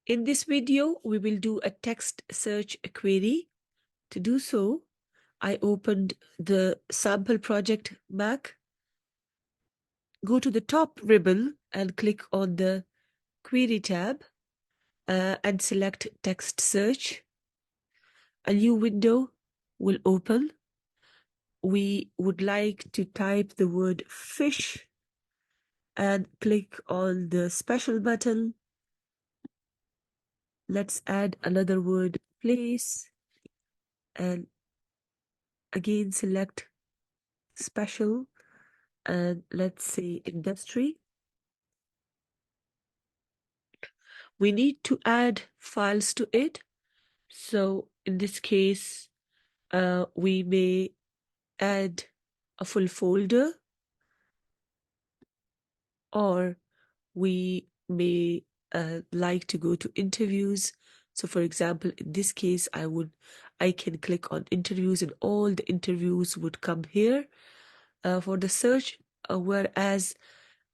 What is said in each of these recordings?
In this video, we will do a text search query. To do so, I opened the sample project Mac. Go to the top ribbon and click on the Query tab and select Text Search. A new window will open. We would like to type the word fish and click on the special button. Let's add another word, place, and again select special, and let's say industry. We need to add files to it. So in this case, we may add a full folder, or we may like to go to interviews. So for example, in this case, I can click on interviews and all the interviews would come here for the search, whereas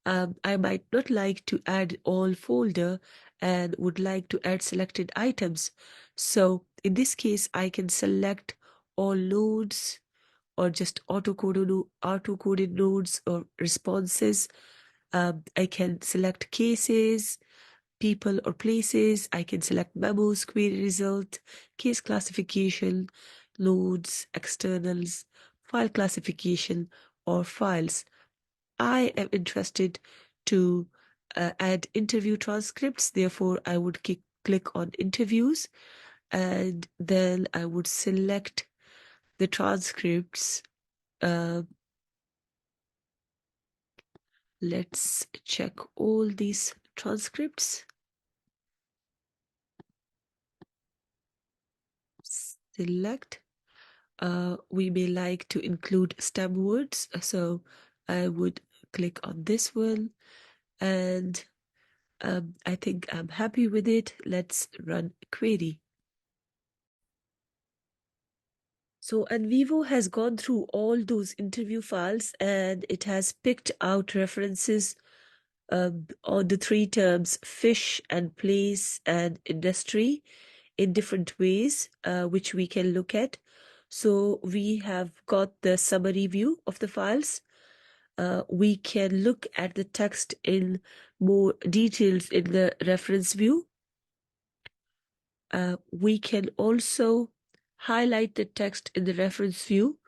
I might not like to add all folder and would like to add selected items. So in this case, I can select all nodes or just auto-coded nodes or responses. I can select cases, people or places. I can select memos, query result, case classification, nodes, externals, file classification, or files. I am interested to add interview transcripts. Therefore, I would click on interviews, and then I would select the transcripts. Let's check all these transcripts. Select. We may like to include stem words, so I would click on this one, and I think I'm happy with it. Let's run a query. So NVivo has gone through all those interview files and it has picked out references on the three terms fish and place and industry in different ways, which we can look at. So we have got the summary view of the files. We can look at the text in more details in the reference view. We can also highlight the text in the reference view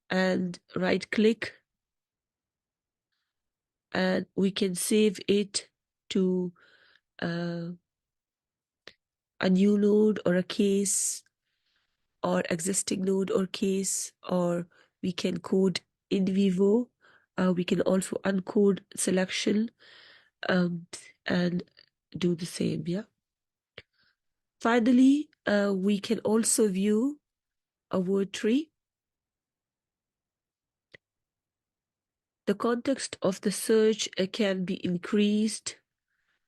and right click, and we can save it to a new node or a case or existing node or case, or we can code NVivo. We can also uncode selection and do the same. Yeah. Finally, we can also view a word tree. The context of the search can be increased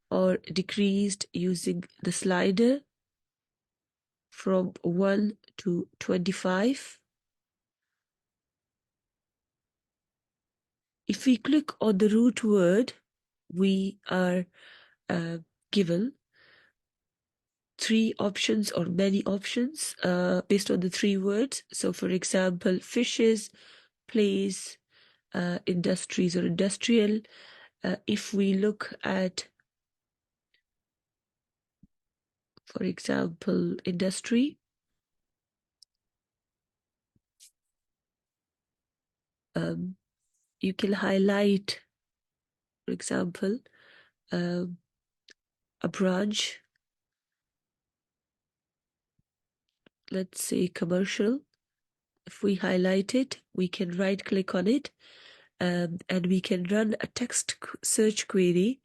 or decreased using the slider from 1 to 25. If we click on the root word, we are given 3 options or many options based on the 3 words. So for example, fishes, place, industries or industrial. If we look at, for example, industry, you can highlight, for example, a branch, let's say commercial. If we highlight it, we can right click on it, and we can run a text search query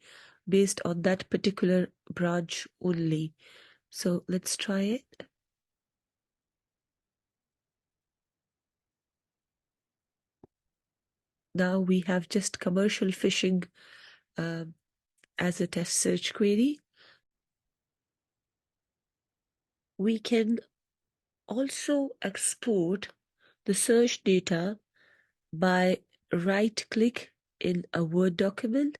based on that particular branch only. So let's try it. Now we have just commercial fishing as a test search query. We can also export the search data by right click in a Word document.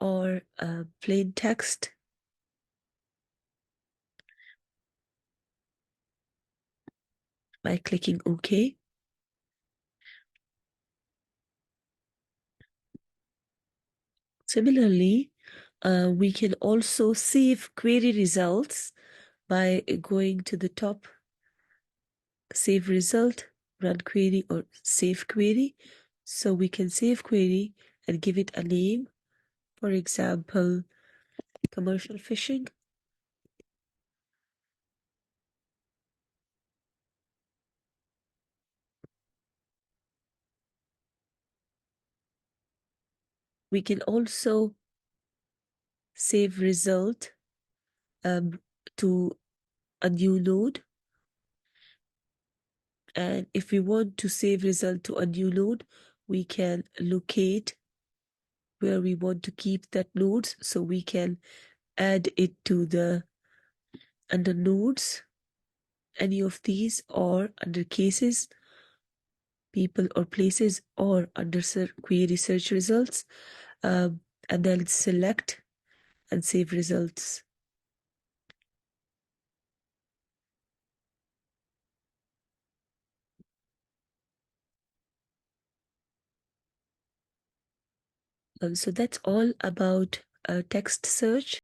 or plain text by clicking OK. Similarly, we can also save query results by going to the top, save result, run query, or save query. So we can save query and give it a name. For example, commercial fishing. We can also save result to a new node. And if we want to save result to a new node, we can locate where we want to keep that nodes. So we can add it to the under nodes, any of these, or under cases, people or places, or under query search results, and then select and save results. So that's all about text search.